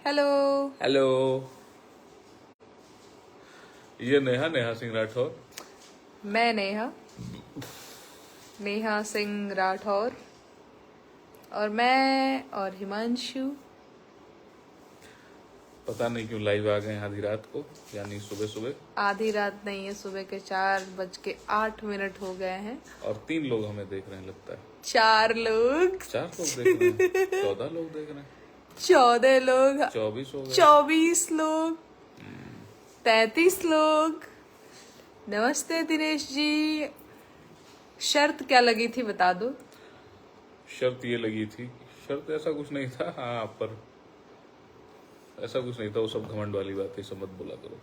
Hello. Hello. ये नेहा सिंह राठौर। मैं नेहा सिंह राठौर और मैं और हिमांशु पता नहीं क्यों लाइव आ गए हैं आधी रात को, यानी सुबह सुबह। आधी रात नहीं है, सुबह के 4:08 हो गए हैं और 3 लोग हमें देख रहे हैं लगता है। 4 लोग 4 लोग देख रहे हैं, 14 लोग देख रहे हैं, 14 लोग 24 हो गए, 24 लोग 33 लोग। नमस्ते दिनेश जी। शर्त क्या लगी थी बता दो। शर्त ये लगी थी, शर्त ऐसा कुछ नहीं था। हाँ, पर ऐसा कुछ नहीं था, वो सब घमंड वाली बात है, सब मत बोला करो।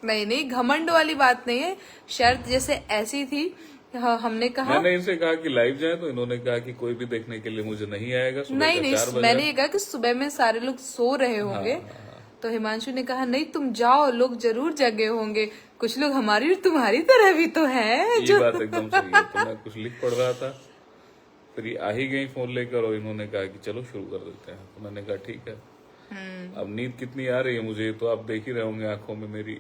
नहीं, घमंड वाली बात नहीं है। शर्त जैसे ऐसी थी, हमने कहा, मैंने इनसे कहा कि लाइव जाए, तो इन्होंने कहा कि कोई भी देखने के लिए मुझे नहीं आएगा। सुबह नहीं का नहीं 4 बजे। मैंने ये कहा कि सुबह में सारे लोग सो रहे होंगे। तो हिमांशु ने कहा नहीं तुम जाओ, लोग जरूर जगे होंगे, कुछ लोग हमारी और तुम्हारी तरह भी तो है। ये बात एकदम सही है। तो मैं कुछ लिख पढ़ रहा था, फिर ये आ ही गई फोन लेकर, और इन्होंने कहा कि चलो शुरू कर देते हैं। तो मैंने कहा ठीक है। अब नींद कितनी आ रही है मुझे तो आप देख ही रहे होंगे आंखों में मेरी।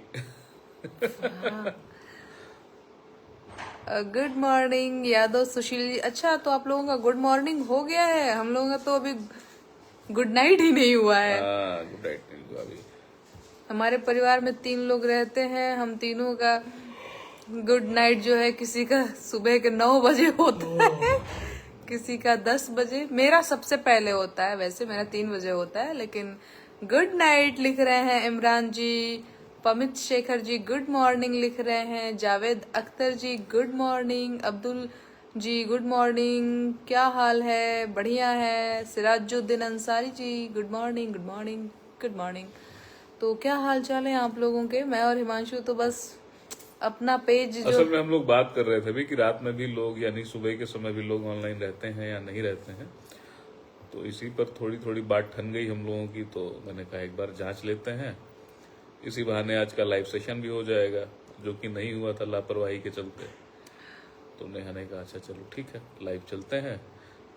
Good morning Yadav Sushil ji. अच्छा, तो आप लोगों का गुड मॉर्निंग हो गया है, हम लोगों का तो अभी गुड नाइट ही नहीं हुआ है। गुड नाइट नहीं हुआ अभी। हमारे परिवार में 3 लोग रहते हैं, हम तीनों का गुड नाइट जो है किसी का सुबह के 9 बजे होता है, किसी का 10 बजे। मेरा सबसे पहले होता है, वैसे मेरा 3 बजे होता है, लेकिन गुड नाइट लिख रहे हैं इमरान जी। पमित शेखर जी गुड मॉर्निंग लिख रहे हैं। Javed Akhtar ji good morning. Abdul ji good morning, क्या हाल है? बढ़िया है। Sirajuddin Ansari ji good morning good morning good morning. तो क्या हाल चाल है आप लोगों के? मैं और हिमांशु तो बस अपना पेज जो असल में हम लोग बात कर रहे थे भी कि रात में भी लोग, यानी सुबह के समय भी लोग ऑनलाइन रहते हैं या नहीं रहते हैं। तो इसी पर थोड़ी थोड़ी बात ठन गई हम लोगों की, तो मैंने कहा एक बार जांच लेते हैं। इसी बहाने आज का लाइव सेशन भी हो जाएगा, जो कि नहीं हुआ था लापरवाही के चलते। तो नेहा ने कहा अच्छा चलो ठीक है, लाइव चलते हैं,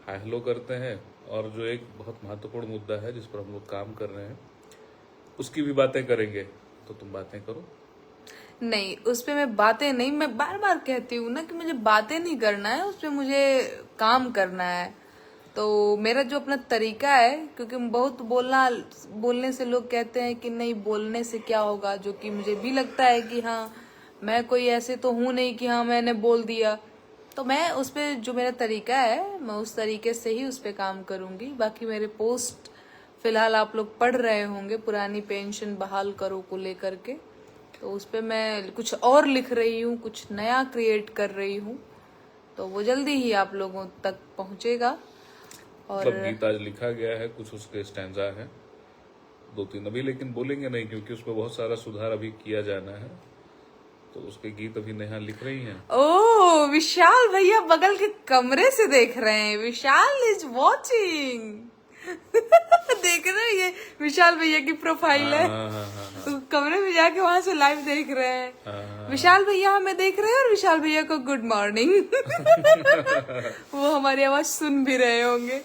हाय हेलो करते हैं, और जो एक बहुत महत्वपूर्ण मुद्दा है जिस पर हम लोग काम कर रहे हैं उसकी भी बातें करेंगे। तो तुम बातें करो। नहीं, उस पे मैं बातें नहीं, मैं बार बार कहती हूँ ना कि मुझे बातें नहीं करना है, उस पे मुझे काम करना है। तो मेरा जो अपना तरीका है, क्योंकि बहुत बोलने से लोग कहते हैं कि नहीं बोलने से क्या होगा, जो कि मुझे भी लगता है कि हाँ मैं कोई ऐसे तो हूं नहीं कि हाँ मैंने बोल दिया। तो मैं उस पे जो मेरा तरीका है मैं उस तरीके से ही उस पे काम करूंगी। बाकी मेरे पोस्ट फिलहाल आप लोग पढ़ रहे होंगे, पुरानी पेंशन बहाल करो को लेकर के, तो उस पे मैं कुछ और लिख रही हूँ, कुछ नया क्रिएट कर रही हूँ, तो वो जल्दी ही आप लोगों तक पहुंचेगा। और मतलब गीत आज लिखा गया है, कुछ उसके स्टैंजा है 2-3 अभी, लेकिन बोलेंगे नहीं क्योंकि उसमें बहुत सारा सुधार अभी किया जाना है। तो उसके गीत अभी नेहा लिख रही हैं। ओ विशाल भैया बगल के कमरे से देख रहे हैं, विशाल इज वॉचिंग। देख रहे हैं, ये विशाल भैया की प्रोफाइल है। तो कमरे में जाके वहां से लाइव देख रहे हैं। विशाल भैया हमें देख रहे हैं और विशाल भैया को गुड मॉर्निंग। वो हमारी आवाज सुन भी रहे होंगे।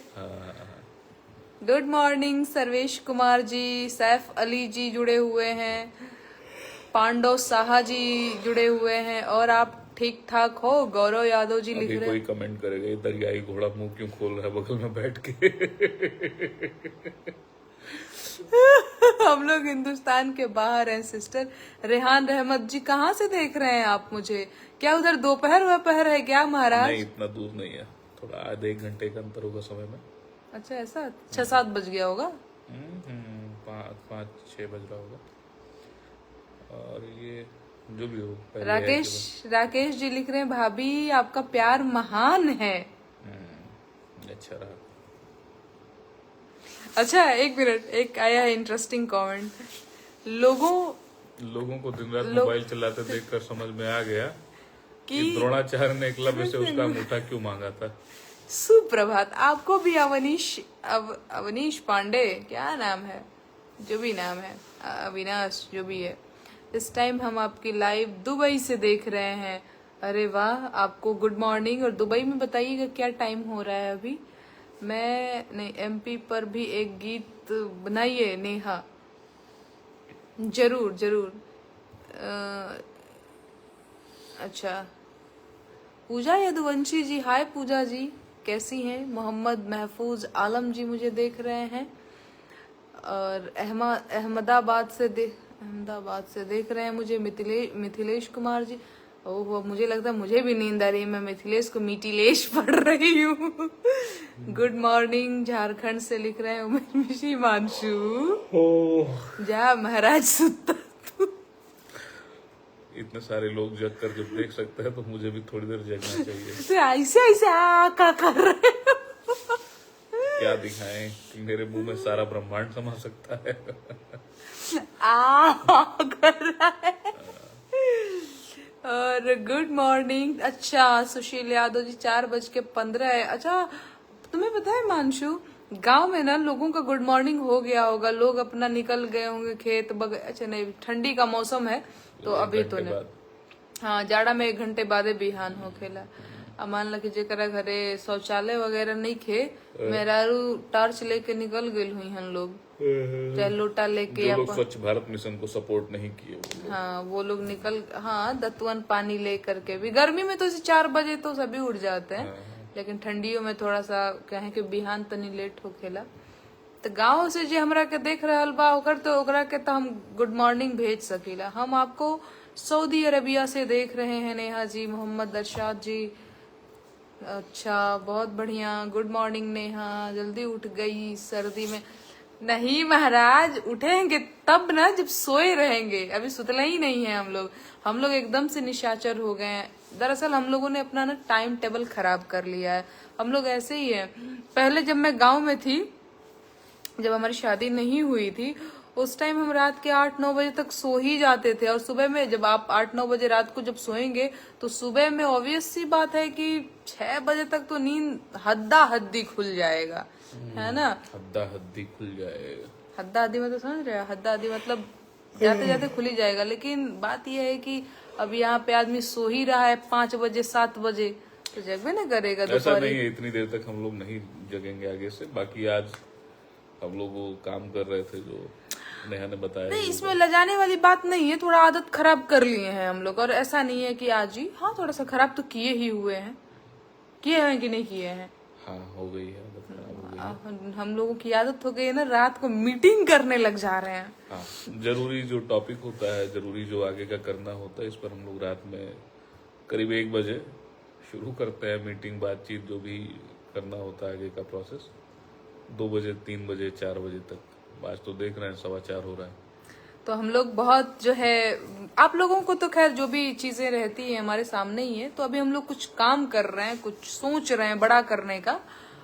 गुड मॉर्निंग सर्वेश कुमार जी, सैफ अली जी जुड़े हुए हैं, पांडव साहा जी जुड़े हुए हैं। और आप ठीक ठाक हो? गौरव यादव जी लिख रहे कोई कमेंट करेगा ये दरियाई घोड़ा मुंह क्यों खोल रहा है बगल में बैठ के। हम लोग हिंदुस्तान के बाहर हैं सिस्टर। रेहान रहमत जी कहाँ से देख रहे हैं आप मुझे? क्या उधर दोपहर है क्या महाराज? नहीं, इतना दूर नहीं है, थोड़ा आधे 1 घंटे का अंतर होगा समय में। अच्छा, ऐसा 6-7 बज गया होगा। 5-6 बज रहा होगा। और ये जो भी हो, राकेश जी लिख रहे हैं भाभी आपका प्यार महान है। अच्छा रहा। अच्छा, एक मिनट, एक आया है इंटरेस्टिंग कमेंट। लोगों को दिन रात मोबाइल चलाते देखकर समझ में आ गया कि द्रोणाचार्य ने एकलव्य से उसका अंगूठा क्यों मांगा था। सुप्रभात। आपको भी अवनीश पांडे, क्या नाम है, जो भी नाम है, अविनाश जो भी है, इस टाइम हम आपकी लाइव दुबई से देख रहे हैं। अरे वाह, आपको गुड मॉर्निंग। और दुबई में बताइएगा क्या टाइम हो रहा है अभी? मैं नहीं, एमपी पर भी एक गीत बनाइए नेहा। जरूर जरूर। अच्छा, पूजा यदुवंशी जी, हाय पूजा जी, कैसी हैं? मोहम्मद महफूज आलम जी मुझे देख रहे हैं, और अहमदाबाद से देख रहे हैं मुझे मिथिलेश कुमार जी। ओह, अब मुझे लगता है मुझे भी नींद आ रही है, मैं मिथिलेश को मिथिलेश पढ़ रही हूँ। गुड मॉर्निंग झारखंड से लिख रहे हैं उमेश हिमांशु। जा महाराज सुता तू। इतने सारे लोग जग कर जब देख सकते हैं तो मुझे भी थोड़ी देर जगना चाहिए। तो ऐसे ऐसे क्या कर रहे हो? क्या दिखाएं कि मेरे मुंह में सारा ब्रह्मांड समा सकता है। कर रहा है। और गुड मॉर्निंग। अच्छा, सुशील यादव जी 4:15 है। अच्छा, तुम्हें पता है मानशु, गांव में ना लोगों का गुड मॉर्निंग हो गया होगा, लोग अपना निकल गए होंगे खेत अच्छा नहीं, ठंडी का मौसम है तो अभी तो नहीं। हाँ, जाड़ा में 1 घंटे बाद बिहान हो खेला। अब मान ला कि जेकरा घरे शौचालय वगैरह नहीं खे, मेहरारू टॉर्च लेके निकल गए हुई हम लोग, चाहे लोटा लेके जो लोग स्वच्छ भारत मिशन को सपोर्ट नहीं किए वो लोग। हाँ, वो लोग निकल, हाँ, दतवन पानी ले करके भी। गर्मी में तो 4 बजे तो सभी उठ जाते हैं, लेकिन ठंडियों में थोड़ा सा कहें कि बिहान तनी लेट हो खेला। तो गाँव से जो हमरा के देख रहल बा ओकर तो ओकरा के तो हम गुड मॉर्निंग भेज सकीला। हम आपको सऊदी अरबिया से देख रहे हैं नेहा जी, मोहम्मद अरशाद जी। अच्छा, बहुत बढ़िया, गुड मॉर्निंग नेहा। जल्दी उठ गई सर्दी में? नहीं महाराज, उठेंगे तब ना जब सोए रहेंगे, अभी सुतले ही नहीं है हम लोग एकदम से निशाचर हो गए हैं। दरअसल हम लोगों ने अपना ना टाइम टेबल खराब कर लिया है। हम लोग ऐसे ही है। पहले जब मैं गांव में थी, जब हमारी शादी नहीं हुई थी, उस टाइम हम रात के 8-9 बजे तक सो ही जाते थे। और सुबह में जब आप 8-9 बजे रात को जब सोएंगे तो सुबह में ऑब्वियस सी बात है कि 6 बजे तक तो नींद हद्दा हद्दी खुल जाएगा, है ना? हद्दा हद्दी खुल जाएगा। हद्दा हद्दी मतलब समझ रहे हो? हद्दा हद्दी मतलब जाते जाते खुल ही जाएगा। लेकिन बात यह है कि अब यहाँ पे आदमी सो ही रहा है 5 बजे 7 बजे, तो जगबे ना करेगा। ऐसा नहीं है, इतनी देर तक हम लोग नहीं जगेंगे आगे से। बाकी आज हम लोग वो काम कर रहे थे जो नेहा ने बताया। नहीं, इसमें लजाने वाली बात नहीं है, थोड़ा आदत खराब कर लिए हैं हम लोग। और ऐसा नहीं है कि आज ही, हाँ, थोड़ा सा खराब तो किए ही हुए हैं, किए हैं कि नहीं किए हैं। हाँ, हो गई है, आदत खराब हो गई है। हम लोगों की आदत हो गई है ना, रात को मीटिंग करने लग जा रहे हैं। हाँ, जरूरी जो टॉपिक होता है, जरूरी जो आगे का करना होता है, इस पर हम लोग रात में करीब 1 बजे शुरू करते हैं मीटिंग, बातचीत, जो भी करना होता है आगे का प्रोसेस। 2 बजे 3 बजे 4 बजे तक। आज तो देख रहे हैं 4:15 हो रहा है। तो हम लोग बहुत जो है, आप लोगों को तो खैर जो भी चीजें रहती है हमारे सामने ही है। तो अभी हम लोग कुछ काम कर रहे हैं, कुछ सोच रहे हैं बड़ा करने का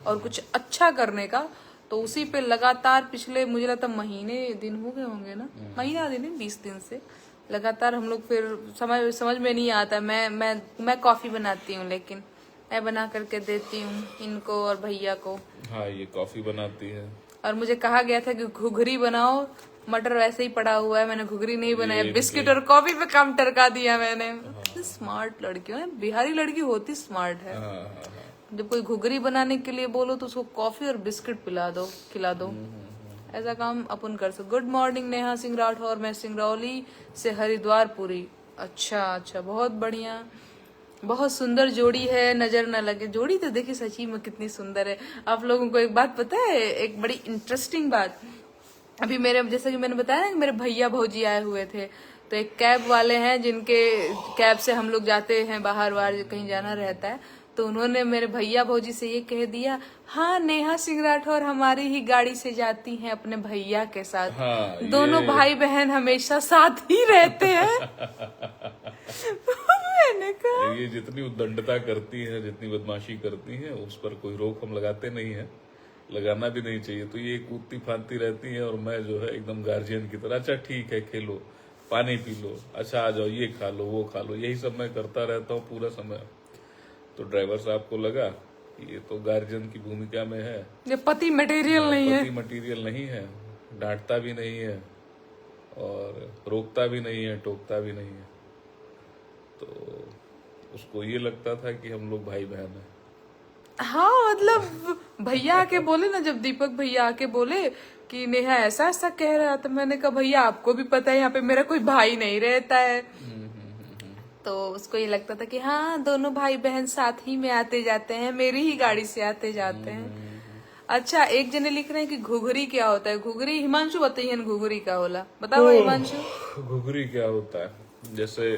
और कुछ अच्छा करने का। तो उसी पे लगातार पिछले मुझे लगता महीने दिन हो गए होंगे ना, महीना दिन 20 दिन से लगातार हम लोग, फिर समझ में नहीं आता। मैं कॉफी बनाती हूँ, लेकिन मैं बना करके देती हूँ इनको और भैया को। हाँ, ये कॉफी बनाती है। और मुझे कहा गया था कि घुघरी बनाओ, मटर वैसे ही पड़ा हुआ है, मैंने घुघरी नहीं बनाया, बिस्किट और कॉफी पे काम टरका दिया मैंने। स्मार्ट लड़की है, बिहारी लड़की होती स्मार्ट है। जब कोई घुघरी बनाने के लिए बोलो तो उसको कॉफी और बिस्किट खिला दो। ऐसा काम अपन कर सकते। गुड मॉर्निंग नेहा सिंह राठौर, मैं सिंगरौली से हरिद्वार पुरी। अच्छा, बहुत बढ़िया, बहुत सुंदर जोड़ी है, नजर न लगे। जोड़ी तो देखिए सची में कितनी सुंदर है। आप लोगों को एक बात पता है, एक बड़ी इंटरेस्टिंग बात। अभी मेरे, जैसे कि मैंने बताया ना कि मेरे भैया भौजी आए हुए थे, तो एक कैब वाले हैं जिनके कैब से हम लोग जाते हैं बाहर कहीं जाना रहता है। तो उन्होंने मेरे भैया भौजी से ये कह दिया, हाँ, नेहा सिंह राठौर हमारी ही गाड़ी से जाती हैं अपने भैया के साथ। हाँ, दोनों भाई बहन हमेशा साथ ही रहते हैं। मैंने कहा, ये जितनी उद्दंडता करती है, जितनी बदमाशी करती है, उस पर कोई रोक हम लगाते नहीं है, लगाना भी नहीं चाहिए। तो ये कूदती फांदती रहती है और मैं जो है एकदम गार्जियन की तरह, अच्छा ठीक है, खेलो, पानी पी लो, अच्छा आ जाओ, ये खा लो, वो खा लो, यही सब मैं करता रहता हूँ पूरा समय। तो ड्राइवर साहब को लगा कि ये तो गार्जियन की भूमिका में है, ये पति मटेरियल नहीं है, पति मटेरियल नहीं है, डांटता भी नहीं है और रोकता भी नहीं है, टोकता भी नहीं है। तो उसको ये लगता था कि हम लोग भाई बहन हैं। हाँ मतलब भैया आके बोले ना, जब दीपक भैया आके बोले कि नेहा ऐसा ऐसा कह रहा था, मैंने कहा भैया आपको भी पता है यहाँ पे मेरा कोई भाई नहीं रहता है। तो उसको ये लगता था कि हाँ दोनों भाई बहन साथ ही में आते जाते हैं, मेरी ही गाड़ी से आते जाते हैं। अच्छा, एक जने लिख रहे हैं कि घुघरी क्या होता है। घुघरी हिमांशु बताइए घुघरी क्या होला, बताओ हिमांशु। घुघरी क्या होता है? जैसे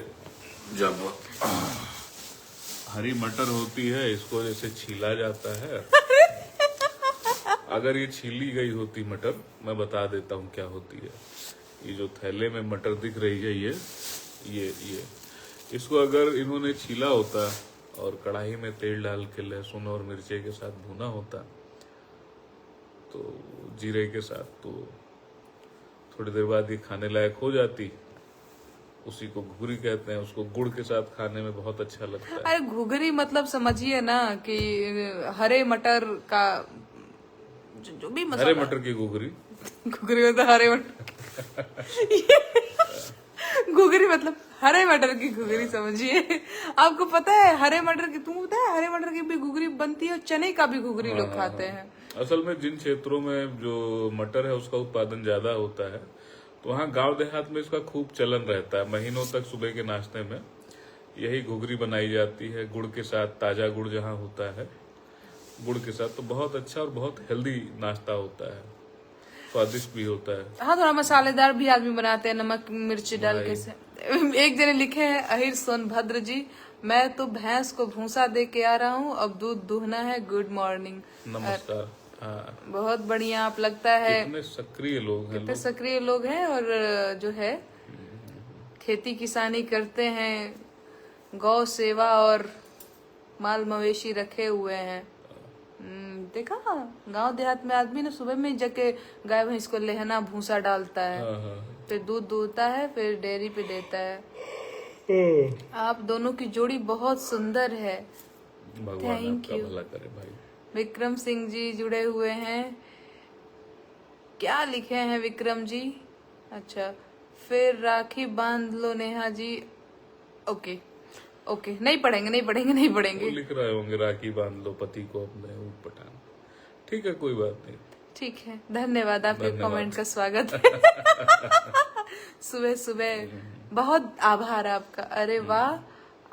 जब हरी मटर होती है, इसको जैसे छीला जाता है। अगर ये छीली गई होती मटर, मैं बता देता हूँ क्या होती है। ये जो थैले में मटर दिख रही है, ये इसको अगर इन्होंने छीला होता और कढ़ाई में तेल डाल के लहसुन और मिर्ची के साथ भुना होता, तो जीरे के साथ, तो थोड़ी देर बाद ये खाने लायक हो जाती। उसी को घुघरी कहते हैं। उसको गुड़ के साथ खाने में बहुत अच्छा लगता है। अरे घुघरी मतलब समझिए ना कि हरे मटर का जो भी मसाला, हरे मटर की घुघरी। घुघरी मतलब हरे मटर घुघरी मतलब हरे मटर की घुघरी समझिए। आपको पता है हरे मटर की, तुमको पता है हरे मटर की भी घुघरी बनती है और चने का भी घुघरी लोग खाते हैं। असल में जिन क्षेत्रों में जो मटर है उसका उत्पादन ज्यादा होता है, तो वहाँ गांव देहात में इसका खूब चलन रहता है। महीनों तक सुबह के नाश्ते में यही घुघरी बनाई जाती है, गुड़ के साथ। ताजा गुड़ जहाँ होता है, गुड़ के साथ, तो बहुत अच्छा और बहुत हेल्दी नाश्ता होता है, स्वादिष्ट भी होता है। हाँ थोड़ा मसालेदार भी आदमी बनाते हैं, नमक मिर्ची डाल के से। एक जने लिखे हैं अहिर सोनभद्र जी, मैं तो भैंस को भूसा दे के आ रहा हूँ, अब दूध दूहना है, गुड मॉर्निंग। नमस्कार। हाँ, बहुत बढ़िया। आप लगता है कितने सक्रिय लोग हैं। कितने सक्रिय लोग हैं, और जो है खेती किसानी करते हैं, गौ सेवा और माल मवेशी रखे हुए हैं। देखा गांव देहात में आदमी ना सुबह में जाके गाय भैंस को लेहना भूसा डालता है, फिर दूध दूहता है, फिर डेयरी पे देता है। आप दोनों की जोड़ी बहुत सुंदर है। भगवान आपका भला करे भाई। विक्रम सिंह जी जुड़े हुए हैं। क्या लिखे हैं विक्रम जी? अच्छा, फिर राखी बांध लो नेहा जी। ओके ओके, नहीं पढ़ेंगे। वो लिख रहे होंगे राखी बांध लो पति को अपने, ऊँट पटांग। ठीक है, कोई बात नहीं। ठीक है, धन्यवाद। आपके कमेंट का स्वागत है। सुबह सुबह बहुत आभार आपका। अरे वाह,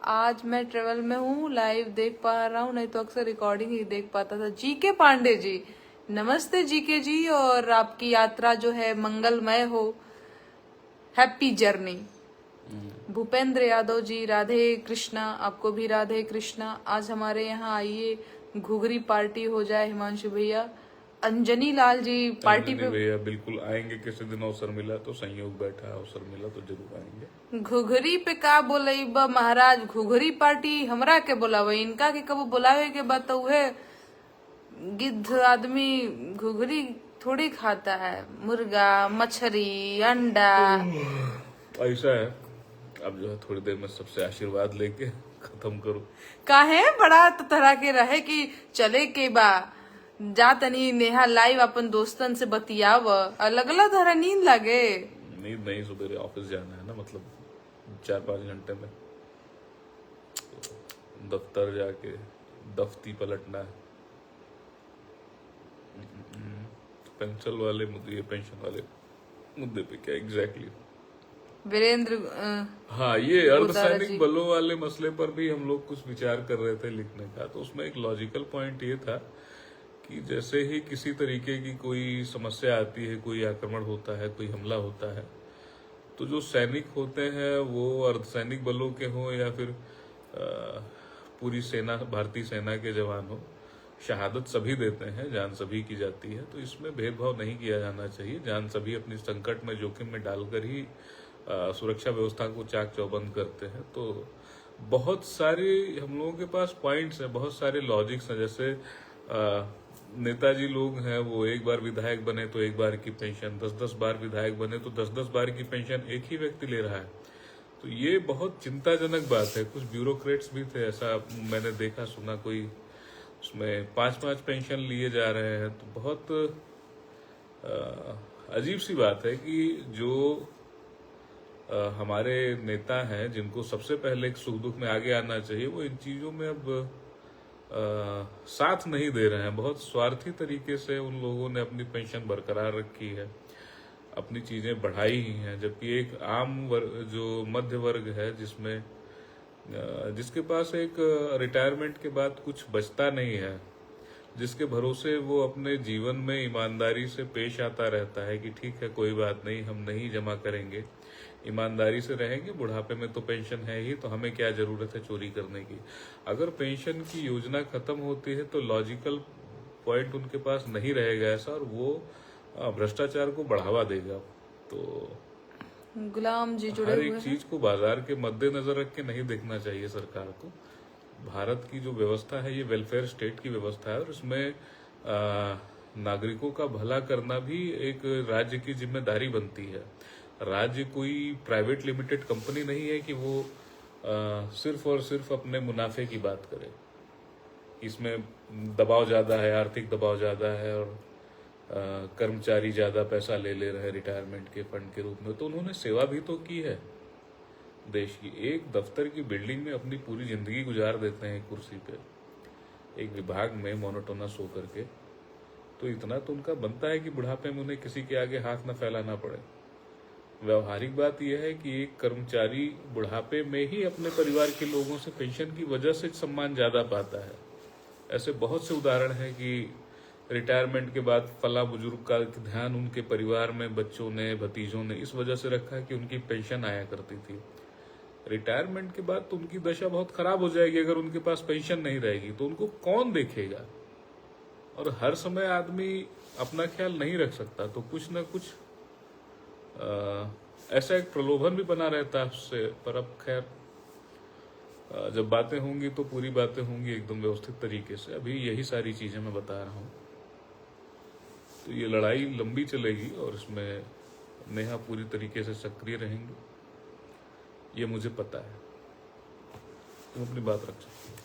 आज मैं ट्रेवल में हूँ, लाइव देख पा रहा हूँ, नहीं तो अक्सर रिकॉर्डिंग ही देख पाता था। जीके पांडे जी, नमस्ते जीके जी, और आपकी यात्रा जो है मंगलमय हो, हैप्पी जर्नी। भूपेंद्र यादव जी, राधे कृष्णा, आपको भी राधे कृष्णा। आज हमारे यहाँ आइए, घुघरी पार्टी हो जाए हिमांशु भैया। अंजनी लाल जी, पार्टी पे भैया बिल्कुल आएंगे, किसी दिन अवसर मिला तो, संयोग बैठा अवसर मिला तो जरूर आएंगे। घुघरी पे का बोले महाराज, घुघरी पार्टी हमरा के बोलावे, इनका के कबो बुलावे के बात तो है। गिद्ध आदमी घुघरी थोड़ी खाता है, मुर्गा, मछली, अंडा। ऐसा है। अब जो है थोड़ी देर में सबसे आशीर्वाद लेके खत्म करो। काहे बड़ा तरह के रहे कि चले के बा जा तनी नेहा लाइव अपन दोस्तन से बतियाव, अलग अलग तरह नींद लगे। नींद नहीं, सुबह ऑफिस जाना है ना, मतलब 4-5 घंटे में तो दफ्तर जाके दफ्ती पलटना है। पेंशन वाले मुद्दे, पेंशन वाले मुद्दे पे क्या एग्जैक्टली? वीरेंद्र हाँ, ये अर्धसैनिक बलों वाले मसले पर भी हम लोग कुछ विचार कर रहे थे लिखने का। तो उसमें एक लॉजिकल पॉइंट ये था कि जैसे ही किसी तरीके की कोई समस्या आती है, कोई आक्रमण होता है, कोई हमला होता है, तो जो सैनिक होते हैं वो अर्धसैनिक बलों के हों या फिर पूरी सेना, भारतीय सेना के जवान हो, शहादत सभी देते हैं, जान सभी की जाती है। तो इसमें भेदभाव नहीं किया जाना चाहिए। जान सभी अपनी संकट में, जोखिम में डालकर ही सुरक्षा व्यवस्था को चाक चौबंद करते हैं। तो बहुत सारे हम लोगों के पास पॉइंट्स हैं, बहुत सारे लॉजिक्स हैं। जैसे नेताजी लोग हैं, वो एक बार विधायक बने तो एक बार की पेंशन, 10-10 बार विधायक बने तो 10-10 बार की पेंशन एक ही व्यक्ति ले रहा है। तो ये बहुत चिंताजनक बात है। कुछ ब्यूरोक्रेट्स भी थे, ऐसा मैंने देखा सुना, कोई उसमें 5-5 पेंशन लिए जा रहे हैं। तो बहुत अजीब सी बात है कि जो हमारे नेता हैं, जिनको सबसे पहले सुख दुख में आगे आना चाहिए, वो इन चीजों में अब साथ नहीं दे रहे हैं। बहुत स्वार्थी तरीके से उन लोगों ने अपनी पेंशन बरकरार रखी है, अपनी चीजें बढ़ाई ही हैं, जबकि एक आम वर्ग जो मध्य वर्ग है जिसमें जिसके पास एक रिटायरमेंट के बाद कुछ बचता नहीं है, जिसके भरोसे वो अपने जीवन में ईमानदारी से पेश आता रहता है कि ठीक है कोई बात नहीं, हम नहीं जमा करेंगे, ईमानदारी से रहेंगे, बुढ़ापे में तो पेंशन है ही, तो हमें क्या जरूरत है चोरी करने की। अगर पेंशन की योजना खत्म होती है तो लॉजिकल पॉइंट उनके पास नहीं रहेगा ऐसा, और वो भ्रष्टाचार को बढ़ावा देगा। तो गुलाम जी जुड़े हर हुए एक हैं। चीज को बाजार के मद्देनजर रख के नहीं देखना चाहिए सरकार को। भारत की जो व्यवस्था है ये वेलफेयर स्टेट की व्यवस्था है, और इसमें नागरिकों का भला करना भी एक राज्य की जिम्मेदारी बनती है। राज्य कोई प्राइवेट लिमिटेड कंपनी नहीं है कि वो सिर्फ और सिर्फ अपने मुनाफे की बात करे। इसमें दबाव ज्यादा है, आर्थिक दबाव ज्यादा है, और कर्मचारी ज्यादा पैसा ले रहे हैं रिटायरमेंट के फंड के रूप में। तो उन्होंने सेवा भी तो की है देश की। एक दफ्तर की बिल्डिंग में अपनी पूरी जिंदगी गुजार देते हैं कुर्सी पे, एक विभाग में मोनोटोनस होकर के। तो इतना तो उनका बनता है कि बुढ़ापे में उन्हें किसी के आगे हाथ न फैलाना पड़े। व्यवहारिक बात यह है कि एक कर्मचारी बुढ़ापे में ही अपने परिवार के लोगों से पेंशन की वजह से सम्मान ज्यादा पाता है। ऐसे बहुत से उदाहरण हैं कि रिटायरमेंट के बाद फला बुजुर्ग का ध्यान उनके परिवार में बच्चों ने, भतीजों ने इस वजह से रखा कि उनकी पेंशन आया करती थी। रिटायरमेंट के बाद तो उनकी दशा बहुत खराब हो जाएगी। अगर उनके पास पेंशन नहीं रहेगी तो उनको कौन देखेगा। और हर समय आदमी अपना ख्याल नहीं रख सकता, तो कुछ न कुछ ऐसा एक प्रलोभन भी बना रहता है उससे। पर अब खैर जब बातें होंगी तो पूरी बातें होंगी एकदम व्यवस्थित तरीके से। अभी यही सारी चीजें मैं बता रहा हूँ। तो ये लड़ाई लंबी चलेगी और इसमें नेहा पूरी तरीके से सक्रिय रहेंगी, ये मुझे पता है। तुम अपनी बात रख सकते हो।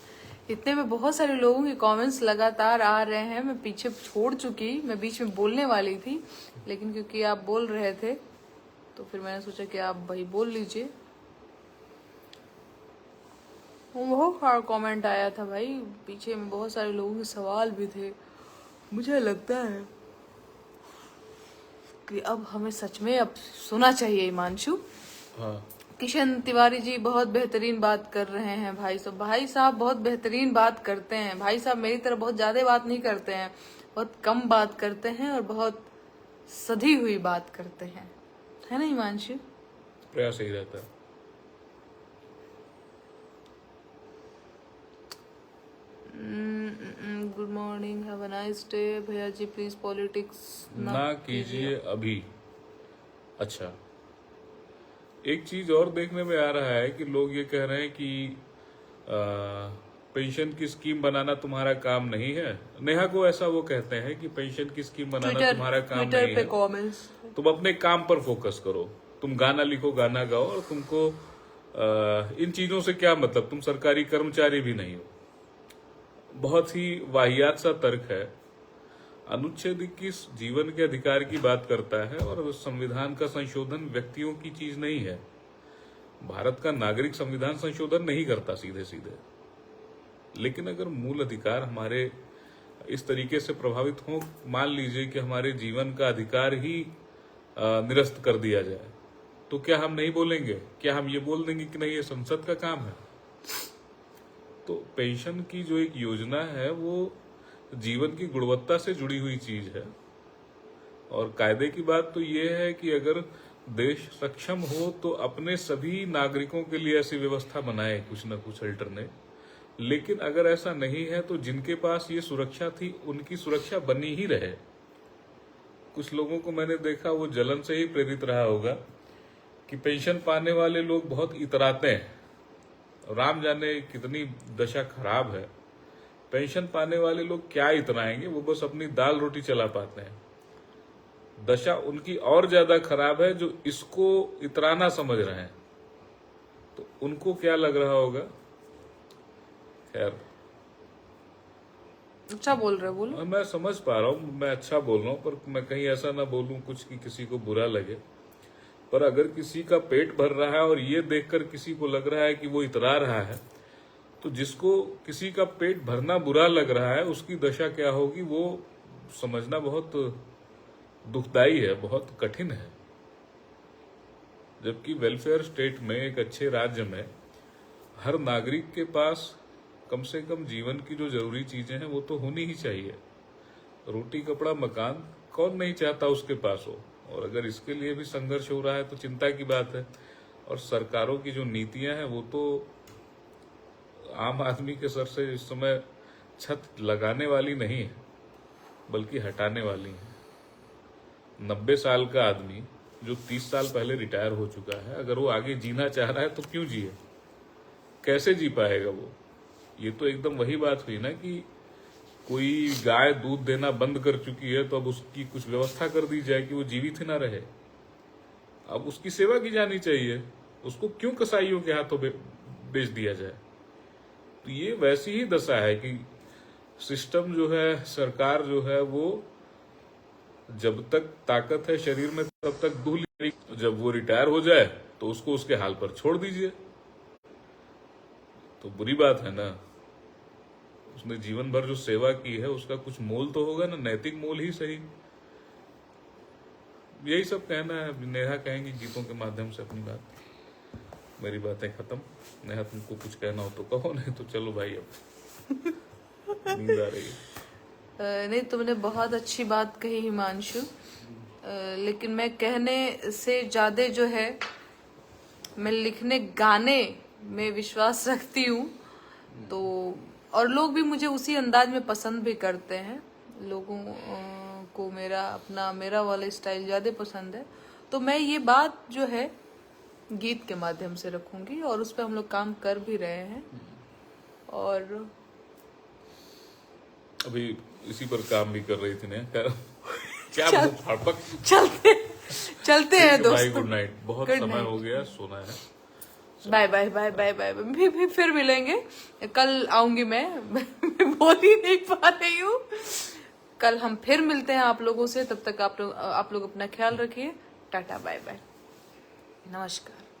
इतने में बहुत सारे लोगों के कमेंट्स लगातार आ रहे हैं। मैं पीछे छोड़ चुकी, मैं बीच में बोलने वाली थी, लेकिन क्योंकि आप बोल रहे थे तो फिर मैंने सोचा कि आप भाई बोल लीजिए। बहुत सारा कमेंट आया था भाई, पीछे में बहुत सारे लोगों के सवाल भी थे। मुझे लगता है कि अब हमें सच में अब सुना चाहिए हिमांशु। हाँ, किशन तिवारी जी बहुत बेहतरीन बात कर रहे हैं भाई साहब। भाई साहब बहुत बेहतरीन बात करते हैं। भाई साहब मेरी तरह बहुत ज्यादा बात नहीं करते हैं, बहुत कम बात करते हैं और बहुत सधी हुई बात करते हैं, है ना हिमांशु? प्रयास यही रहता है। Good morning, have a nice day. भैया जी प्लीज पॉलिटिक्स ना कीजिए अभी। अच्छा, एक चीज और देखने में आ रहा है कि लोग ये कह रहे हैं कि पेंशन की स्कीम बनाना तुम्हारा काम नहीं है। नेहा को ऐसा वो कहते हैं कि पेंशन की स्कीम बनाना तुम्हारा काम नहीं है, कमेंट्स तुम अपने काम पर फोकस करो। तुम गाना लिखो, गाना गाओ, और तुमको इन चीजों से क्या मतलब, तुम सरकारी कर्मचारी भी नहीं हो। बहुत ही वाहियात सा तर्क है। अनुच्छेद 21 जीवन के अधिकार की बात करता है, और संविधान का संशोधन व्यक्तियों की चीज नहीं है। भारत का नागरिक संविधान संशोधन नहीं करता सीधे सीधे। लेकिन अगर मूल अधिकार हमारे इस तरीके से प्रभावित हो, मान लीजिए कि हमारे जीवन का अधिकार ही निरस्त कर दिया जाए, तो क्या हम नहीं बोलेंगे? क्या हम ये बोल देंगे कि नहीं ये संसद का काम है? तो पेंशन की जो एक योजना है वो जीवन की गुणवत्ता से जुड़ी हुई चीज है। और कायदे की बात तो ये है कि अगर देश सक्षम हो तो अपने सभी नागरिकों के लिए ऐसी व्यवस्था बनाए, कुछ न कुछ अल्टरनेट। लेकिन अगर ऐसा नहीं है तो जिनके पास ये सुरक्षा थी उनकी सुरक्षा बनी ही रहे। कुछ लोगों को मैंने देखा, वो जलन से ही प्रेरित रहा होगा कि पेंशन पाने वाले लोग बहुत इतराते हैं। राम जाने कितनी दशा खराब है। पेंशन पाने वाले लोग क्या इतराएंगे, वो बस अपनी दाल रोटी चला पाते हैं। दशा उनकी और ज्यादा खराब है जो इसको इतराना समझ रहे हैं, तो उनको क्या लग रहा होगा। खैर, अच्छा बोल रहे, बोलो। मैं समझ पा रहा हूँ, मैं अच्छा बोल रहा हूँ, पर मैं कहीं ऐसा ना बोलूं कुछ कि किसी को बुरा लगे। पर अगर किसी का पेट भर रहा है और ये देखकर किसी को लग रहा है कि वो इतरा रहा है, तो जिसको किसी का पेट भरना बुरा लग रहा है उसकी दशा क्या होगी वो समझना बहुत दुखदाई है, बहुत कठिन है। जबकि वेलफेयर स्टेट में, एक अच्छे राज्य में, हर नागरिक के पास कम से कम जीवन की जो जरूरी चीजें हैं वो तो होनी ही चाहिए। रोटी कपड़ा मकान कौन नहीं चाहता उसके पास हो, और अगर इसके लिए भी संघर्ष हो रहा है तो चिंता की बात है। और सरकारों की जो नीतियां हैं वो तो आम आदमी के सर से इस समय छत लगाने वाली नहीं है बल्कि हटाने वाली है। 90 साल का आदमी जो 30 साल पहले रिटायर हो चुका है, अगर वो आगे जीना चाह रहा है तो क्यों जिए, कैसे जी पाएगा वो? ये तो एकदम वही बात हुई ना कि कोई गाय दूध देना बंद कर चुकी है तो अब उसकी कुछ व्यवस्था कर दी जाए कि वो जीवित ही ना रहे। अब उसकी सेवा की जानी चाहिए, उसको क्यों कसाईयों के हाथों बेच दिया जाए? तो ये वैसी ही दशा है कि सिस्टम जो है, सरकार जो है, वो जब तक ताकत है शरीर में तब तक दूध, जब वो रिटायर हो जाए तो उसको उसके हाल पर छोड़ दीजिए। तो बुरी बात है ना, उसने जीवन भर जो सेवा की है उसका कुछ मोल तो होगा ना, नैतिक मोल ही सही। यही सब कहना है। नेहा कहेंगी गीतों के माध्यम से अपनी बात। मेरी बातें खत्म। नेहा तुमको कुछ कहना हो तो कहो, नहीं तो चलो भाई अब नींद आ रही है। नहीं, तुमने बहुत अच्छी बात कही हिमांशु। लेकिन मैं कहने से ज्यादा जो है मैं लिखने गाने में विश्वास रखती हूँ। तो और लोग भी मुझे उसी अंदाज में पसंद भी करते हैं। लोगों को मेरा वाला स्टाइल ज्यादा पसंद है। तो मैं ये बात जो है गीत के माध्यम से रखूंगी और उस पर हम लोग काम कर भी रहे हैं। और अभी इसी पर काम भी कर रही थी ने क्या फाड़पक। चलते हैं भाई दोस्तों। गुड नाइट, बहुत Good समय night. हो गया, सोना है। Bye bye bye bye bye. भी फिर मिलेंगे। कल आऊंगी मैं बोल ही नहीं पा रही हूँ। कल हम फिर मिलते हैं आप लोगों से। तब तक आप लोग अपना ख्याल रखिए। टाटा बाय बाय, नमस्कार।